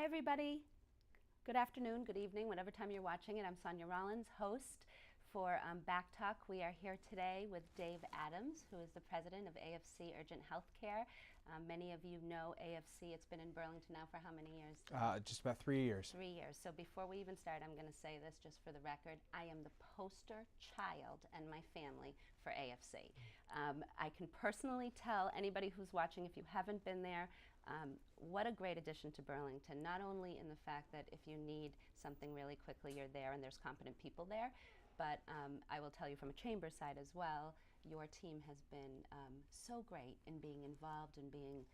Hi everybody. Good afternoon, good evening, whatever time you're watching it. I'm Sonia Rollins, host for BACC Talk. We are here today with Dave Adams, who is the president of AFC Urgent Care. Many of you know AFC. It's been in Burlington now for how many years? Just about 3 years. 3 years. So before we even start, I'm going to say this just for the record. I am the poster child and my family for AFC. I can personally tell anybody who's watching, if you haven't been there, what a great addition to Burlington, not only in the fact that if you need something really quickly, you're there and there's competent people there, but I will tell you from a chamber side as well, your team has been so great in being involved and being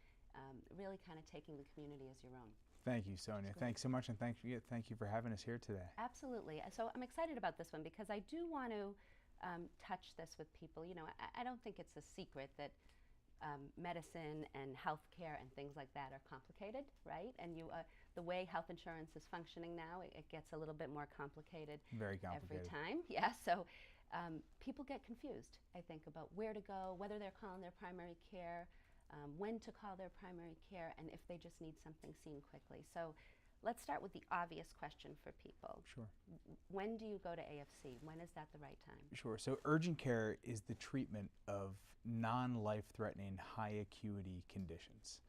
really kind of taking the community as your own. Thank you, Sonia. Thanks so much, and thank you for having us here today. Absolutely. So I'm excited about this one because I do want to touch this with people. You know, I don't think it's a secret that medicine and healthcare and things like that are complicated, right? And the way health insurance is functioning now, it gets a little bit more complicated. Very complicated. Every time, yeah. So people get confused, I think, about where to go, whether they're calling their primary care, when to call their primary care, and if they just need something seen quickly. So let's start with the obvious question for people. Sure. When do you go to AFC? When is that the right time? Sure. So urgent care is the treatment of non-life-threatening, high-acuity conditions.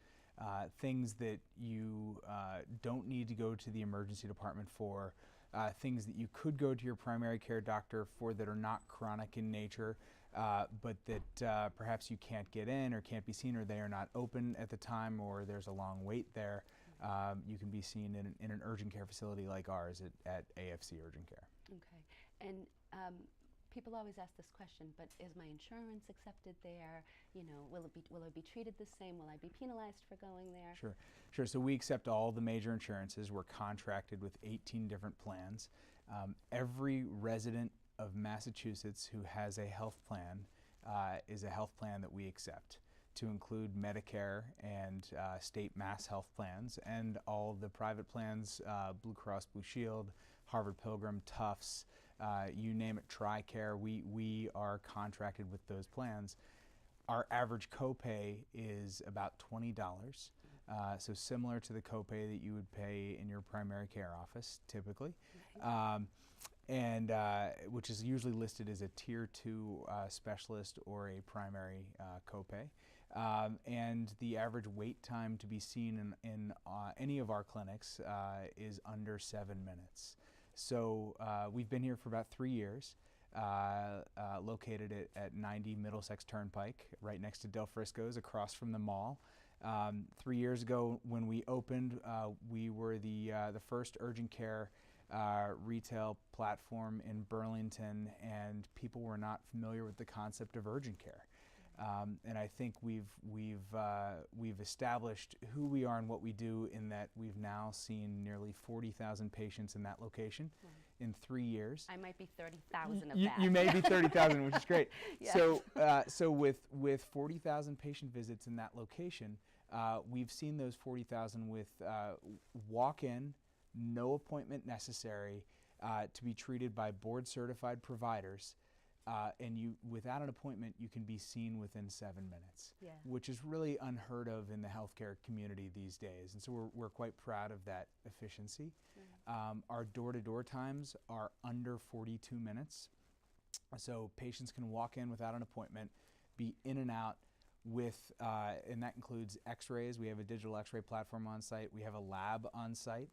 Things that you don't need to go to the emergency department for, things that you could go to your primary care doctor for that are not chronic in nature, but that perhaps you can't get in or can't be seen, or they are not open at the time, or there's a long wait there. You can be seen in an urgent care facility like ours at AFC Urgent Care. Okay. And people always ask this question, but is my insurance accepted there? You know, will it be treated the same? Will I be penalized for going there? Sure. So we accept all the major insurances. We're contracted with 18 different plans. Every resident of Massachusetts who has a health plan is a health plan that we accept, to include Medicare and state mass health plans, and all of the private plans, Blue Cross Blue Shield, Harvard Pilgrim, Tufts, you name it, TRICARE. We are contracted with those plans. Our average copay is about $20, so similar to the copay that you would pay in your primary care office typically. And which is usually listed as a Tier 2 specialist or a primary copay. And the average wait time to be seen in any of our clinics is under 7 minutes. So we've been here for about 3 years, located at 90 Middlesex Turnpike, right next to Del Frisco's, across from the mall. 3 years ago when we opened, we were the first urgent care retail platform in Burlington, and people were not familiar with the concept of urgent care. And I think we've established who we are and what we do, in that we've now seen nearly 40,000 patients in that location in 3 years. I might be 30,000 of that. You may be 30,000, which is great. Yeah. So with 40,000 patient visits in that location, we've seen those 40,000 with walk-in, no appointment necessary, to be treated by board-certified providers, and without an appointment, you can be seen within 7 minutes, Yeah. which is really unheard of in the healthcare community these days. And so we're quite proud of that efficiency. Our door-to-door times are under 42 minutes, so patients can walk in without an appointment, be in and out with, and that includes x-rays. We have a digital x-ray platform on site. We have a lab on site.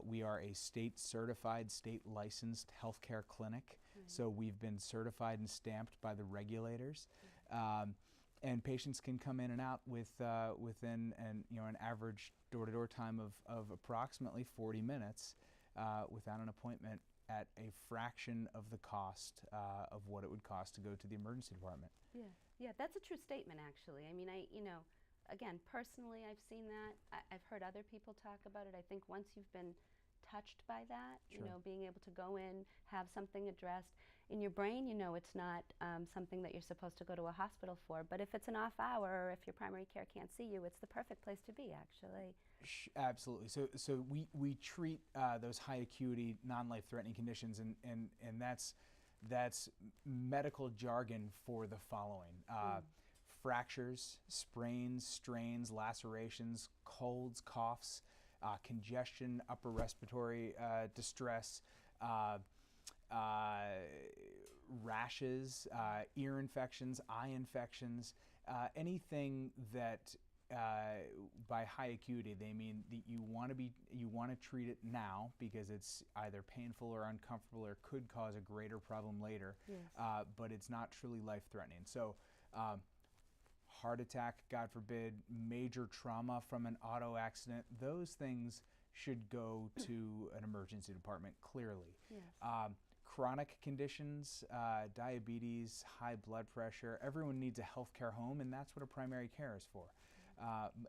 We are a state-certified, state-licensed healthcare clinic, so we've been certified and stamped by the regulators. And patients can come in and out within an average door-to-door time of approximately 40 minutes without an appointment, at a fraction of the cost of what it would cost to go to the emergency department. Yeah, that's a true statement, actually. I mean, again, personally, I've seen that. I've heard other people talk about it. I think once you've been touched by that, Sure. being able to go in, have something addressed in your brain, it's not something that you're supposed to go to a hospital for. But if it's an off hour, or if your primary care can't see you, it's the perfect place to be, actually. Absolutely. So we treat those high acuity, non-life-threatening conditions, and that's medical jargon for the following. Fractures, sprains, strains, lacerations, colds, coughs, congestion, upper respiratory distress, rashes, ear infections, eye infections, anything that by high acuity they mean that you want to treat it now because it's either painful or uncomfortable or could cause a greater problem later, Yes. but it's not truly life-threatening. So heart attack, God forbid, major trauma from an auto accident, those things should go to an emergency department clearly. Yes. Chronic conditions, diabetes, high blood pressure, everyone needs a healthcare home, and that's what a primary care is for.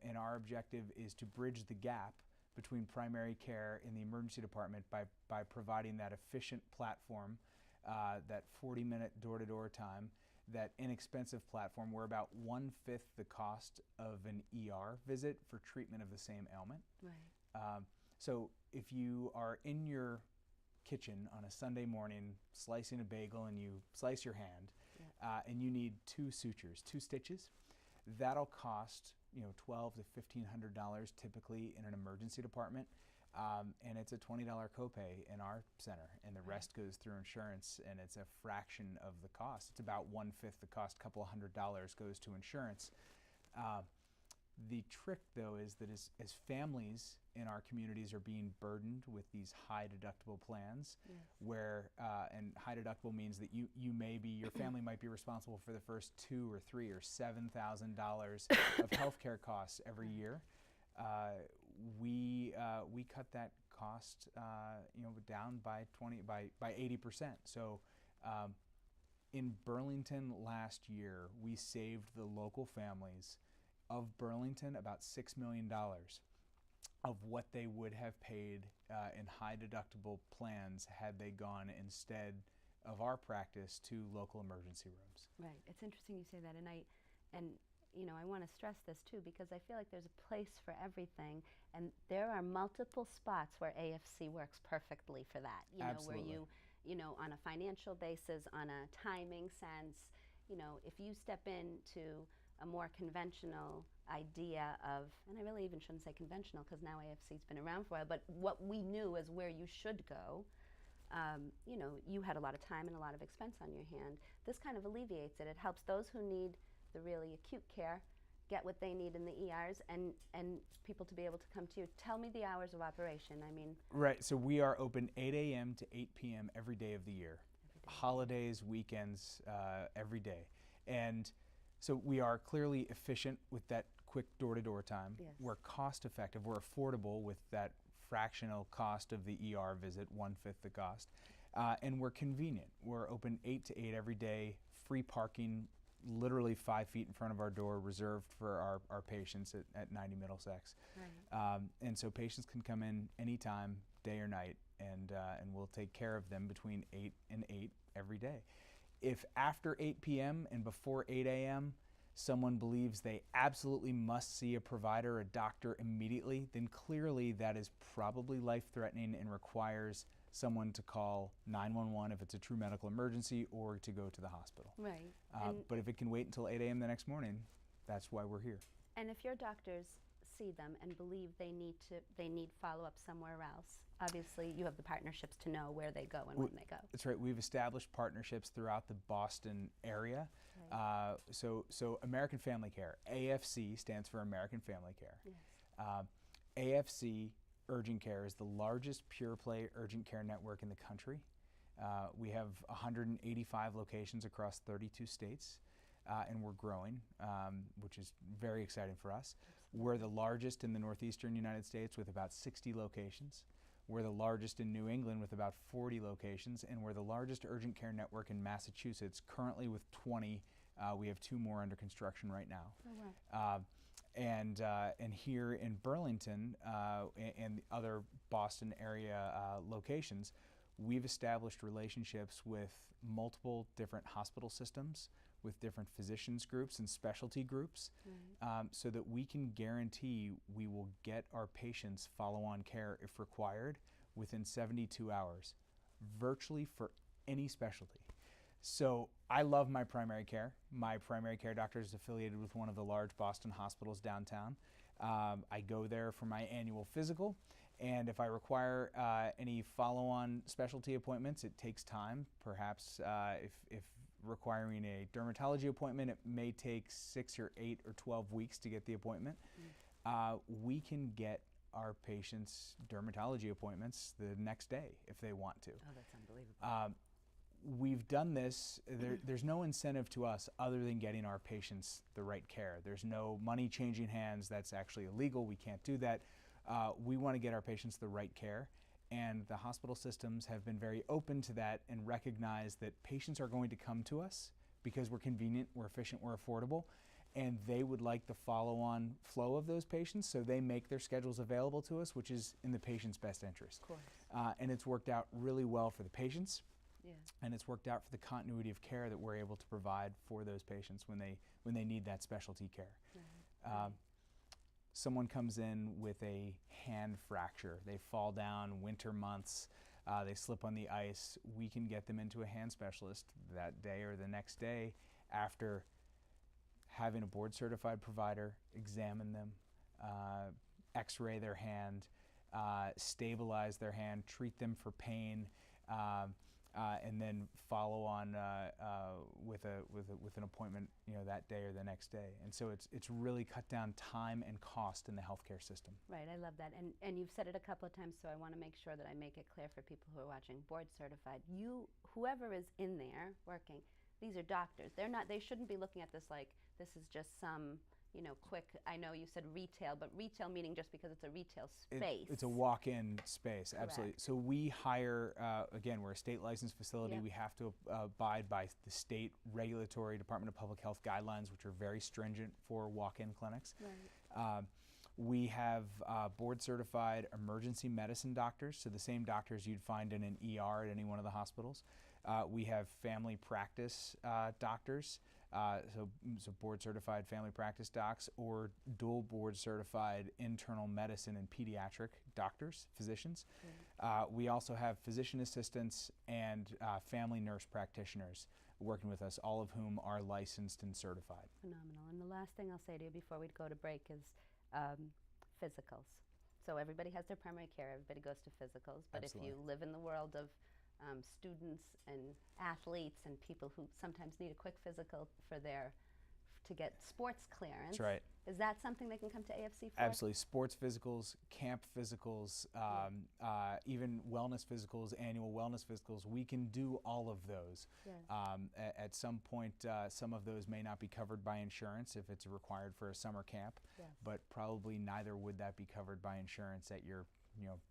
And our objective is to bridge the gap between primary care and the emergency department by providing that efficient platform, that 40-minute door-to-door time, that inexpensive platform. We're about 1/5 the cost of an ER visit for treatment of the same ailment. Right. So if you are in your kitchen on a Sunday morning slicing a bagel and you slice your hand, Yeah. and you need 2 sutures, 2 stitches, that'll cost $1,200 to $1,500 typically in an emergency department, and it's a $20 copay in our center, and the rest goes through insurance, and it's a fraction of the cost. It's about 1/5 the cost, a couple $100 goes to insurance. The trick, though, is that as families in our communities are being burdened with these high deductible plans, Yes. where, and high deductible means that your family might be responsible for the first $2,000 or $3,000 or $7,000 of healthcare costs every year. We cut that cost, down by 80%. So, in Burlington last year, we saved the local families of Burlington about $6 million of what they would have paid in high deductible plans had they gone instead of our practice to local emergency rooms. Right. It's interesting you say that, and I want to stress this too because I feel like there's a place for everything, and there are multiple spots where AFC works perfectly for that. Absolutely. Where you on a financial basis, on a timing sense, if you step into a more conventional idea of, and I really even shouldn't say conventional because now AFC's been around for a while, but what we knew as where you should go, you had a lot of time and a lot of expense on your hand. This kind of alleviates it. It helps those who need the really acute care get what they need in the ERs and people to be able to come to you. Tell me the hours of operation. Right, so we are open 8 a.m. to 8 p.m. every day of the year. Holidays, weekends, every day. And so we are clearly efficient with that quick door-to-door time. Yes. We're cost-effective. We're affordable with that fractional cost of the ER visit, 1/5 the cost. And we're convenient. We're open 8 to 8 every day, free parking, literally 5 feet in front of our door, reserved for our patients at 90 Middlesex. Right. And so patients can come in anytime, day or night, and we'll take care of them between 8 and 8 every day. If after 8 p.m. and before 8 a.m. someone believes they absolutely must see a provider or a doctor immediately, then clearly that is probably life-threatening and requires someone to call 911 if it's a true medical emergency or to go to the hospital. Right. But if it can wait until 8 a.m. the next morning, that's why we're here. And if your doctors see them and believe they need follow-up somewhere else, obviously you have the partnerships to know where they go and when they go. That's right. We've established partnerships throughout the Boston area. Right. So American Family Care, AFC stands for American Family Care. Yes. AFC Urgent Care is the largest pure-play urgent care network in the country. We have 185 locations across 32 states, and we're growing, which is very exciting for us. We're the largest in the northeastern United States with about 60 locations. We're the largest in New England with about 40 locations, and we're the largest urgent care network in Massachusetts, currently with 20. We have 2 more under construction right now. Oh, wow. And here in Burlington and other Boston area locations, we've established relationships with multiple different hospital systems, with different physicians groups and specialty groups, Right. So that we can guarantee we will get our patients follow-on care if required within 72 hours, virtually for any specialty. So I love my primary care. My primary care doctor is affiliated with one of the large Boston hospitals downtown. I go there for my annual physical, and if I require any follow-on specialty appointments, it takes time. Perhaps if requiring a dermatology appointment, it may take 6 or 8 or 12 weeks to get the appointment. We can get our patients dermatology appointments the next day if they want to. Oh, that's unbelievable. We've done this. There's no incentive to us other than getting our patients the right care. There's no money changing hands. That's actually illegal. We can't do that. We want to get our patients the right care, and the hospital systems have been very open to that and recognize that patients are going to come to us because we're convenient, we're efficient, we're affordable, and they would like the follow-on flow of those patients, so they make their schedules available to us, which is in the patient's best interest. Of course. And it's worked out really well for the patients. Yeah. And it's worked out for the continuity of care that we're able to provide for those patients when they need that specialty care. Right. Someone comes in with a hand fracture. They fall down winter months. They slip on the ice. We can get them into a hand specialist that day or the next day after having a board-certified provider examine them, x-ray their hand, stabilize their hand, treat them for pain, and then follow on with an appointment, that day or the next day. And so it's really cut down time and cost in the healthcare system. Right, I love that. And you've said it a couple of times, so I want to make sure that I make it clear for people who are watching. Board certified. Whoever is in there working, these are doctors. They shouldn't be looking at this like this is just some quick, I know you said retail, but retail meaning just because it's a retail space. It's a walk-in space, Correct. absolutely. So we hire, again, we're a state licensed facility. Yep. We have to abide by the state regulatory Department of Public Health guidelines, which are very stringent for walk-in clinics. Right. We have board-certified emergency medicine doctors, so the same doctors you'd find in an ER at any one of the hospitals. We have family practice doctors, so board-certified family practice docs, or dual board-certified internal medicine and pediatric doctors, physicians. We also have physician assistants and family nurse practitioners working with us, all of whom are licensed and certified. Phenomenal. And the last thing I'll say to you before we go to break is physicals. So everybody has their primary care, everybody goes to physicals, but Absolutely. if you live in the world of students and athletes and people who sometimes need a quick physical to get sports clearance. That's right. Is that something they can come to AFC for? Absolutely. Sports physicals, camp physicals, even wellness physicals, annual wellness physicals. We can do all of those. Yes. At some point, some of those may not be covered by insurance if it's required for a summer camp, Yes. but probably neither would that be covered by insurance at your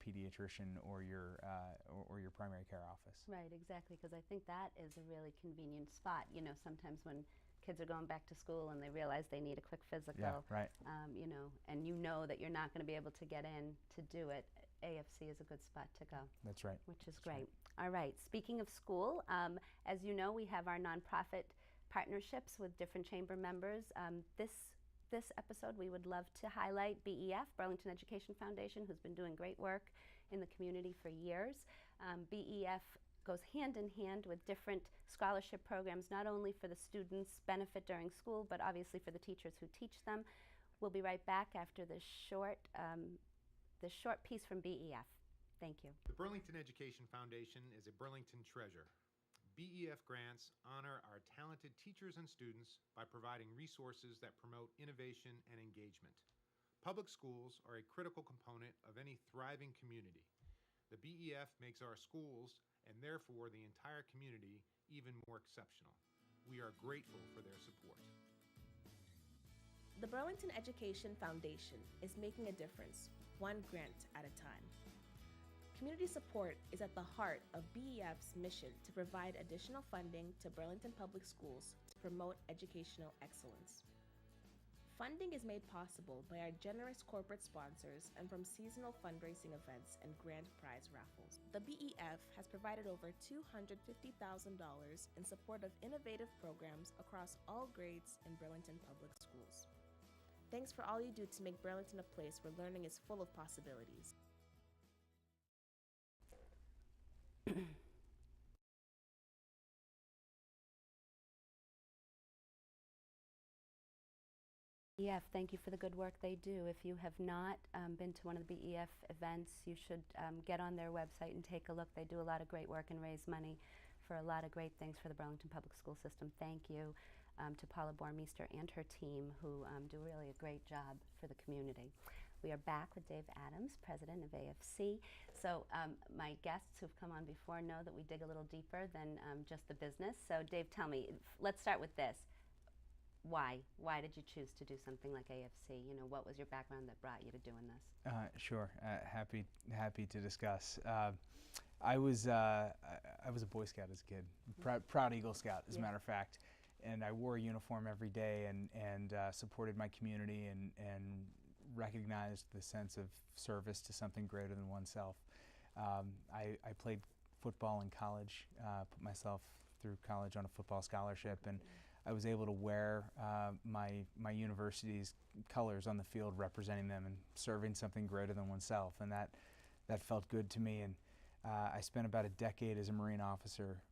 pediatrician or your primary care office. Right, exactly, because I think that is a really convenient spot. Sometimes when kids are going back to school and they realize they need a quick physical, Yeah, right. And that you're not going to be able to get in to do it, AFC is a good spot to go. That's right. Which is great. All right, speaking of school, as you know, we have our nonprofit partnerships with different chamber members. This episode, we would love to highlight BEF, Burlington Education Foundation, who's been doing great work in the community for years. BEF goes hand in hand with different scholarship programs, not only for the students' benefit during school, but obviously for the teachers who teach them. We'll be right back after this short piece from BEF. Thank you. The Burlington Education Foundation is a Burlington treasure. BEF grants honor our talented teachers and students by providing resources that promote innovation and engagement. Public schools are a critical component of any thriving community. The BEF makes our schools, and therefore the entire community, even more exceptional. We are grateful for their support. The Burlington Education Foundation is making a difference, one grant at a time. Community support is at the heart of BEF's mission to provide additional funding to Burlington Public Schools to promote educational excellence. Funding is made possible by our generous corporate sponsors and from seasonal fundraising events and grand prize raffles. The BEF has provided over $250,000 in support of innovative programs across all grades in Burlington Public Schools. Thanks for all you do to make Burlington a place where learning is full of possibilities. BEF, thank you for the good work they do. If you have not been to one of the BEF events, you should get on their website and take a look. They do a lot of great work and raise money for a lot of great things for the Burlington Public School System. Thank you to Paula Bormeester and her team, who do really a great job for the community. We are back with Dave Adams, president of AFC. So my guests who've come on before know that we dig a little deeper than just the business. So Dave, tell me, let's start with this. Why? Why did you choose to do something like AFC? You know, what was your background that brought you to doing this? Sure. Happy to discuss. I was a Boy Scout as a kid, proud Eagle Scout, as a matter of fact, and I wore a uniform every day and supported my community and recognized the sense of service to something greater than oneself. I played football in college, put myself through college on a football scholarship, and I was able to wear my university's colors on the field, representing them and serving something greater than oneself, and that felt good to me. And I spent about a decade as a Marine officer,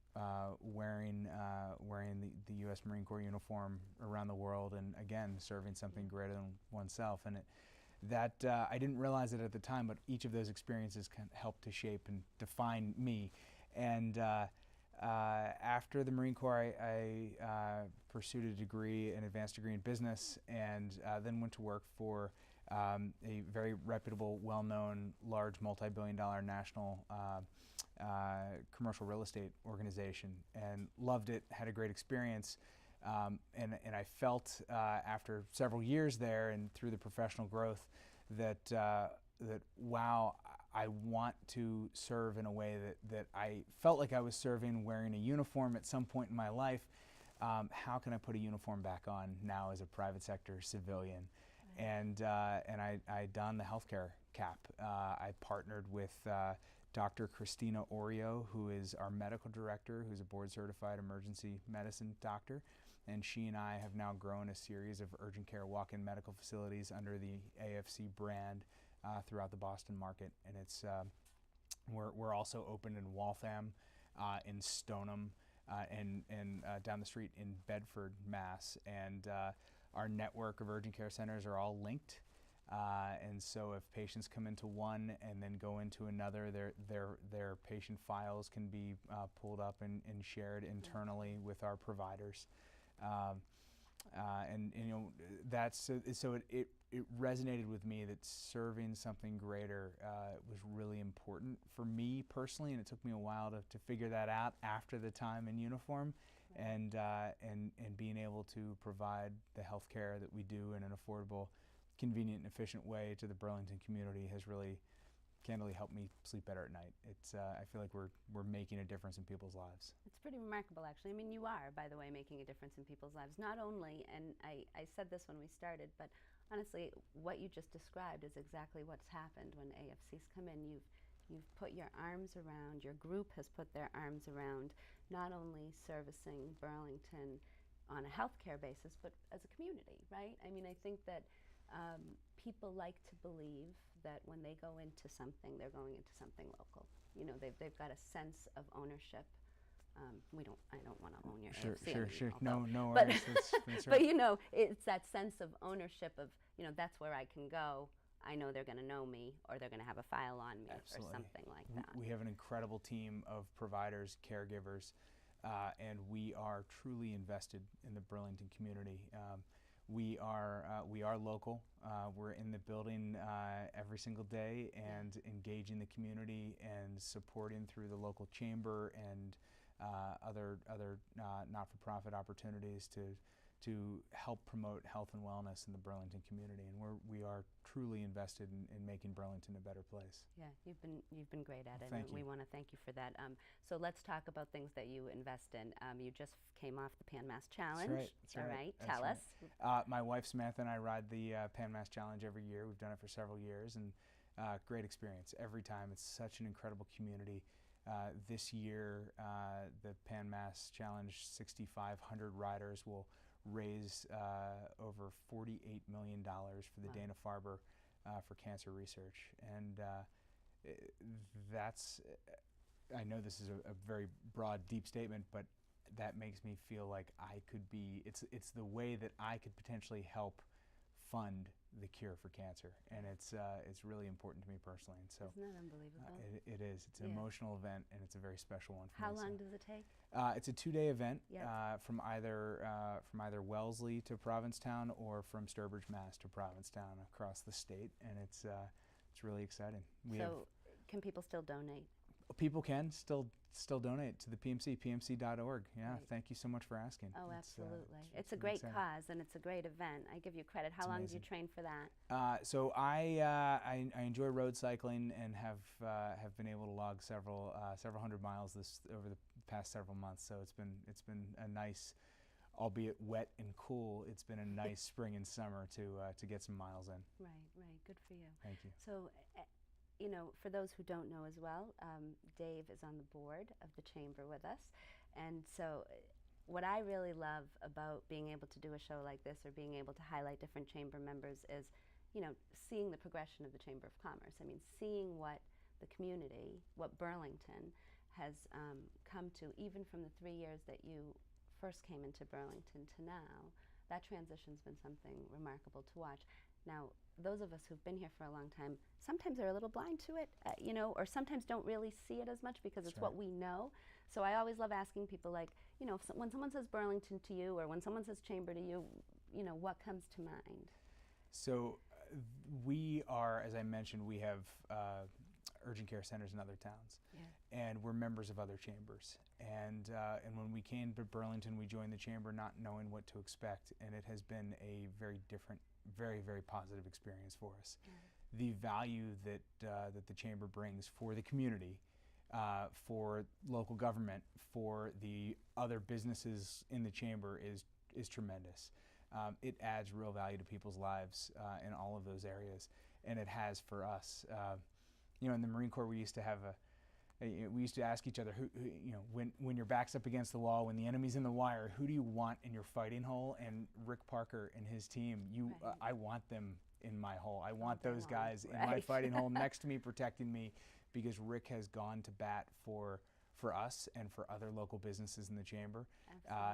wearing the U.S. Marine Corps uniform around the world, and again serving something greater than oneself. And I didn't realize it at the time, but each of those experiences can help to shape and define me. And after the Marine Corps, I pursued an advanced degree in business, and then went to work for a very reputable, well-known, large, multi-billion-dollar national commercial real estate organization, and loved it, had a great experience. And I felt after several years there and through the professional growth that wow, I want to serve in a way that I felt like I was serving wearing a uniform at some point in my life. How can I put a uniform back on now as a private sector civilian? Right. And I donned the healthcare cap. I partnered with Dr. Christina Oreo, who is our medical director, who's a board-certified emergency medicine doctor. And she and I have now grown a series of urgent care walk-in medical facilities under the AFC brand throughout the Boston market. And it's we're also open in Waltham, in Stoneham, and down the street in Bedford, Mass. And our network of urgent care centers are all linked. And so if patients come into one and then go into another, their patient files can be pulled up and shared internally with our providers. And you know, that's so it resonated with me that serving something greater was really important for me personally, and it took me a while to figure that out after the time in uniform. Right. And being able to provide the health care that we do in an affordable, convenient, and efficient way to the Burlington community has really candidly helped me sleep better at night. I feel like we're making a difference in people's lives. It's pretty remarkable, actually. I mean, you are, by the way, making a difference in people's lives. Not only, and I said this when we started, but honestly, what you just described is exactly what's happened when AFC's come in. You've put your arms around, your group has put their arms around not only servicing Burlington on a healthcare basis, but as a community, right? I mean, I think that people like to believe that when they go into something, they're going into something local. You know, they've got a sense of ownership. I don't want to own your AFC. Sure. No worries. That's right. But you know, it's that sense of ownership of, you know, that's where I can go. I know they're going to know me, or they're going to have a file on me. Absolutely. Or something like that. We have an incredible team of providers, caregivers, and we are truly invested in the Burlington community. We are local. We're in the building every single day and engaging the community and supporting through the local chamber and other not-for-profit opportunities to help promote health and wellness in the Burlington community. And we are truly invested in making Burlington a better place. Yeah, you've been great at it, Thank and you. we want to thank you for that. So let's talk about things that you invest in. You just came off the Pan Mass Challenge. That's right. All right, tell us. My wife Samantha and I ride the Pan Mass Challenge every year. We've done it for several years, and great experience every time. It's such an incredible community. This year, the Pan Mass Challenge 6,500 riders will raise over $48 million for the Dana-Farber for cancer research. And that's, I know this is a very broad, deep statement, but that makes me feel like I could be, it's the way that I could potentially help fund the cure for cancer, and it's really important to me personally. And so Isn't that unbelievable? it is. It's an emotional event, and it's a very special one for How me. long does it take? It's a 2-day event Yep. from either Wellesley to Provincetown or from Sturbridge, Mass to Provincetown across the state, and it's really exciting. So can people still donate? People can still donate to the PMC, pmc.org. Yeah, Right. thank you so much for asking. Oh, It's, absolutely. It's a really great exciting. cause, and it's a great event. I give you credit. How It's long do you amazing. train for that? So I enjoy road cycling and have been able to log several hundred miles over the past several months. So it's been a nice, albeit wet and cool, it's been a nice spring and summer to get some miles in. Right. Good for you. Thank you. So, you know, for those who don't know as well, Dave is on the board of the Chamber with us. And so what I really love about being able to do a show like this or being able to highlight different Chamber members is, you know, seeing the progression of the Chamber of Commerce. I mean, seeing what the community, what Burlington has come to, even from the 3 years that you first came into Burlington to now, that transition's been something remarkable to watch. Now, those of us who've been here for a long time sometimes are a little blind to it, you know, or sometimes don't really see it as much because it's what we know. So I always love asking people, like, you know, when someone says Burlington to you or when someone says Chamber to you, you know, what comes to mind? So we are, as I mentioned, we have urgent care centers in other towns, and we're members of other chambers. And when we came to Burlington, we joined the chamber not knowing what to expect, and it has been a very different, very, very positive experience for us. The value that the chamber brings for the community, for local government, for the other businesses in the chamber is tremendous. It adds real value to people's lives in all of those areas, and it has for us. You know, in the Marine Corps, we used to ask each other, who you know, when your back's up against the wall, when the enemy's in the wire, who do you want in your fighting hole? And Rick Parker and his team, I want them in my hole. I want those guys in my fighting hole next to me, protecting me, because Rick has gone to bat for us and for other local businesses in the chamber,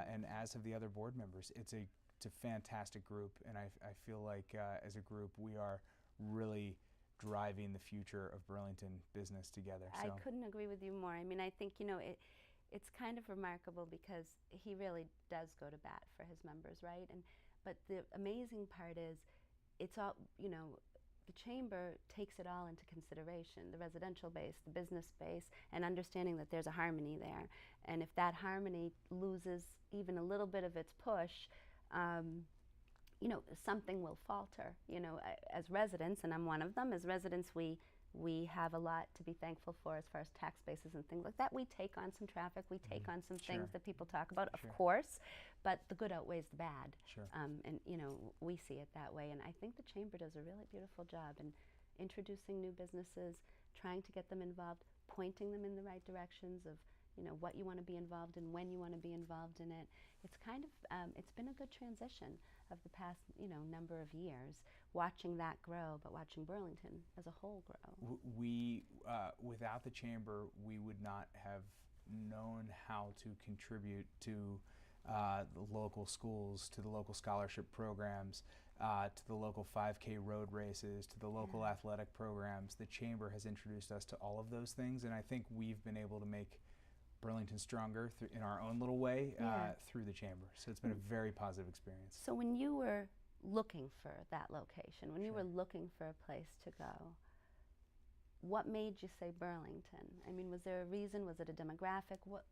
and as have the other board members. It's a fantastic group, and I feel like as a group we are really driving the future of Burlington business together. So. I couldn't agree with you more. I mean, I think, you know, it's kind of remarkable because he really does go to bat for his members, right? But the amazing part is, it's all, you know, the chamber takes it all into consideration, the residential base, the business base, and understanding that there's a harmony there. And if that harmony loses even a little bit of its push, you know, something will falter. You know, as residents, and I'm one of them, as residents we have a lot to be thankful for as far as tax bases and things like that. We take on some traffic, we take on some things that people talk about, of course, but the good outweighs the bad. And, you know, we see it that way, and I think the chamber does a really beautiful job in introducing new businesses, trying to get them involved, pointing them in the right directions of, you know, what you want to be involved in, when you want to be involved in it. It's kind of, it's been a good transition of the past, you know, number of years, watching that grow, but watching Burlington as a whole grow. Without the chamber, we would not have known how to contribute to the local schools, to the local scholarship programs, to the local 5K road races, to the local athletic programs. The chamber has introduced us to all of those things, and I think we've been able to make Burlington stronger in our own little way through the chamber. So it's been a very positive experience. So when you were looking for that location, when you were looking for a place to go, what made you say Burlington? I mean, was there a reason? Was it a demographic? What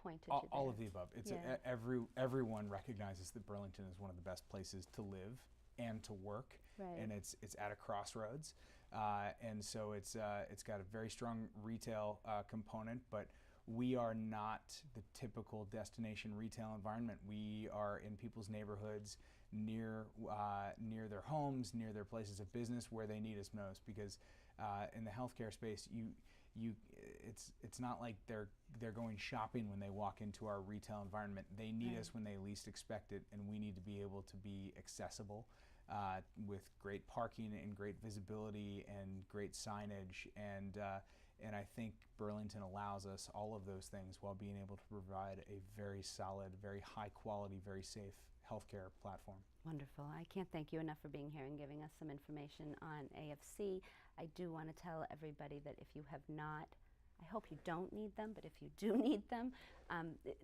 pointed you there? All of the above. It's everyone recognizes that Burlington is one of the best places to live and to work, and it's at a crossroads, and so it's got a very strong retail component, but we are not the typical destination retail environment. We are in people's neighborhoods, near their homes, near their places of business, where they need us most. Because in the healthcare space, it's not like they're going shopping when they walk into our retail environment. They need us when they least expect it, and we need to be able to be accessible with great parking and great visibility and great signage, And I think Burlington allows us all of those things while being able to provide a very solid, very high quality, very safe healthcare platform. Wonderful. I can't thank you enough for being here and giving us some information on AFC. I do want to tell everybody that if you have not, I hope you don't need them, but if you do need them,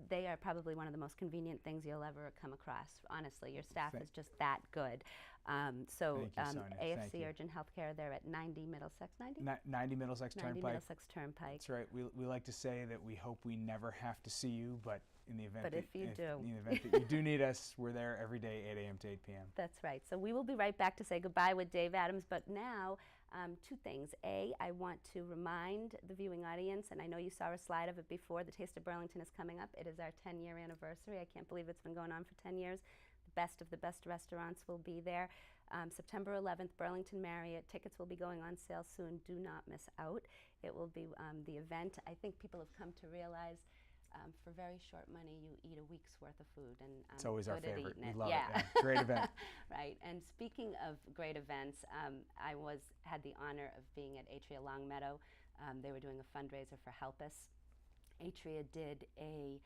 they are probably one of the most convenient things you'll ever come across. Honestly, your staff is just that good. So Thank you, Sonia. Thank AFC you. Urgent Healthcare, they're at 90 Middlesex, 90? 90 Middlesex 90 Turnpike. Middlesex Turnpike. That's right. We like to say that we hope we never have to see you, but in the event, If you do you do need us, we're there every day, 8 a.m. to 8 p.m. That's right. So we will be right back to say goodbye with Dave Adams, but now two things. A, I want to remind the viewing audience, and I know you saw a slide of it before, the Taste of Burlington is coming up. It is our 10-year anniversary. I can't believe it's been going on for 10 years. The best of the best restaurants will be there. September 11th, Burlington Marriott. Tickets will be going on sale soon. Do not miss out. It will be the event. I think people have come to realize for very short money, you eat a week's worth of food, and it's always our favorite. We love yeah. it. Yeah. Great event. Right. And speaking of great events, I had the honor of being at Atria Longmeadow. They were doing a fundraiser for Help Us. Atria did a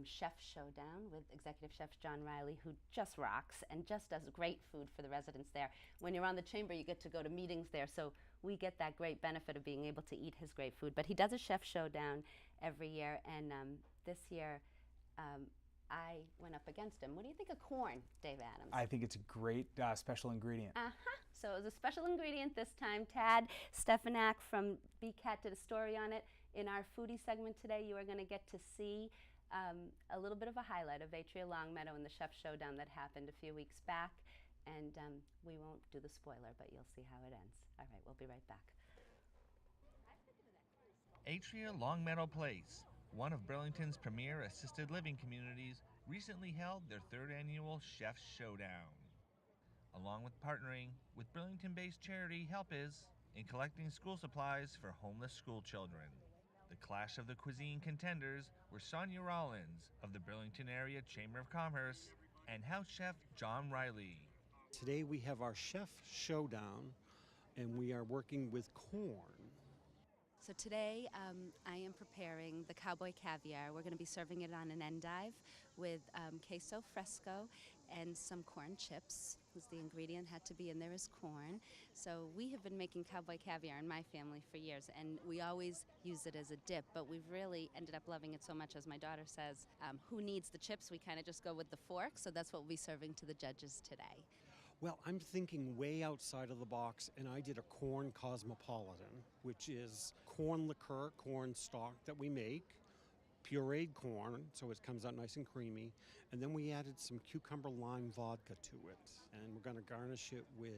chef showdown with Executive Chef John Riley, who just rocks and just does great food for the residents there. When you're on the chamber, you get to go to meetings there, so we get that great benefit of being able to eat his great food. But he does a chef showdown every year, and this year I went up against him. What do you think of corn, Dave Adams? I think it's a great special ingredient. So it was a special ingredient this time. Tad Stefanak from BACC did a story on it. In our foodie segment today, you are going to get to see a little bit of a highlight of Atria Longmeadow and the chef showdown that happened a few weeks back. And we won't do the spoiler, but you'll see how it ends. All right, we'll be right back. Atria Longmeadow Place, one of Burlington's premier assisted living communities, recently held their third annual Chef Showdown. Along with partnering with Burlington-based charity Help Is in collecting school supplies for homeless school children. The clash of the cuisine contenders were Sonia Rollins of the Burlington Area Chamber of Commerce and house chef John Riley. Today we have our Chef Showdown, and we are working with corn. So today I am preparing the cowboy caviar. We're going to be serving it on an endive with queso fresco and some corn chips, because the ingredient had to be in there is corn. So we have been making cowboy caviar in my family for years, and we always use it as a dip, but we've really ended up loving it so much, as my daughter says, who needs the chips? We kind of just go with the fork, so that's what we'll be serving to the judges today. Well, I'm thinking way outside of the box, and I did a corn cosmopolitan, which is corn liqueur, corn stock that we make, pureed corn, so it comes out nice and creamy, and then we added some cucumber lime vodka to it, and we're going to garnish it with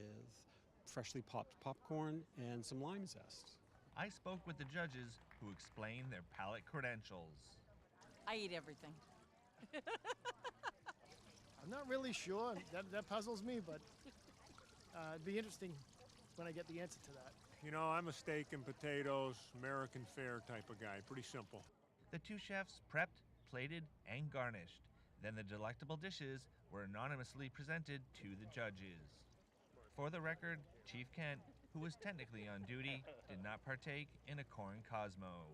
freshly popped popcorn and some lime zest. I spoke with the judges who explained their palate credentials. I eat everything. I'm not really sure. That puzzles me, but it'd be interesting when I get the answer to that. You know, I'm a steak and potatoes, American fare type of guy. Pretty simple. The two chefs prepped, plated, and garnished. Then the delectable dishes were anonymously presented to the judges. For the record, Chief Kent, who was technically on duty, did not partake in a corn Cosmo.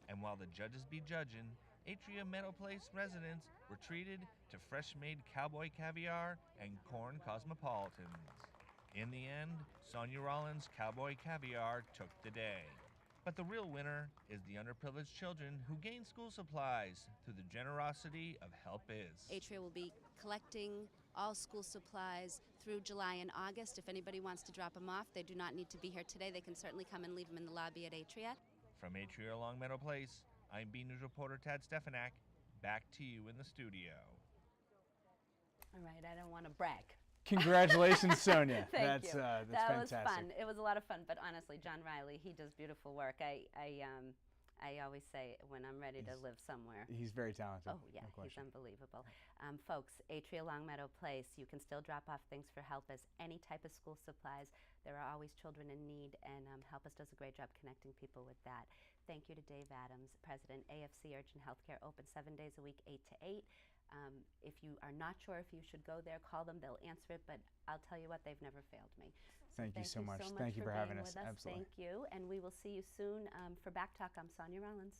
And while the judges be judging, Atria Meadow Place residents were treated to fresh-made cowboy caviar and corn cosmopolitans. In the end, Sonia Rollins' cowboy caviar took the day. But the real winner is the underprivileged children who gain school supplies through the generosity of Help Is. Atria will be collecting all school supplies through July and August. If anybody wants to drop them off, they do not need to be here today. They can certainly come and leave them in the lobby at Atria. From Atria Longmeadow Place, I'm B News reporter Tad Stefanak. Back to you in the studio. All right, I don't want to brag. Congratulations, Sonia. Thank That's you. that's That fantastic. was fun. It was a lot of fun, but honestly, John Riley, he does beautiful work. I always say when I'm ready to live somewhere. He's very talented. Oh, yeah, no he's question. unbelievable. Folks, Atria Longmeadow Place, you can still drop off things for Help Us, any type of school supplies. There are always children in need, and Help Us does a great job connecting people with that. Thank you to Dave Adams, President, AFC Urgent Healthcare, open 7 days a week, 8 to 8. If you are not sure if you should go there, call them. They'll answer it, but I'll tell you what, they've never failed me. Thank you so much. Thank you for having us. Absolutely. Thank you, and we will see you soon. For Back Talk, I'm Sonia Rollins.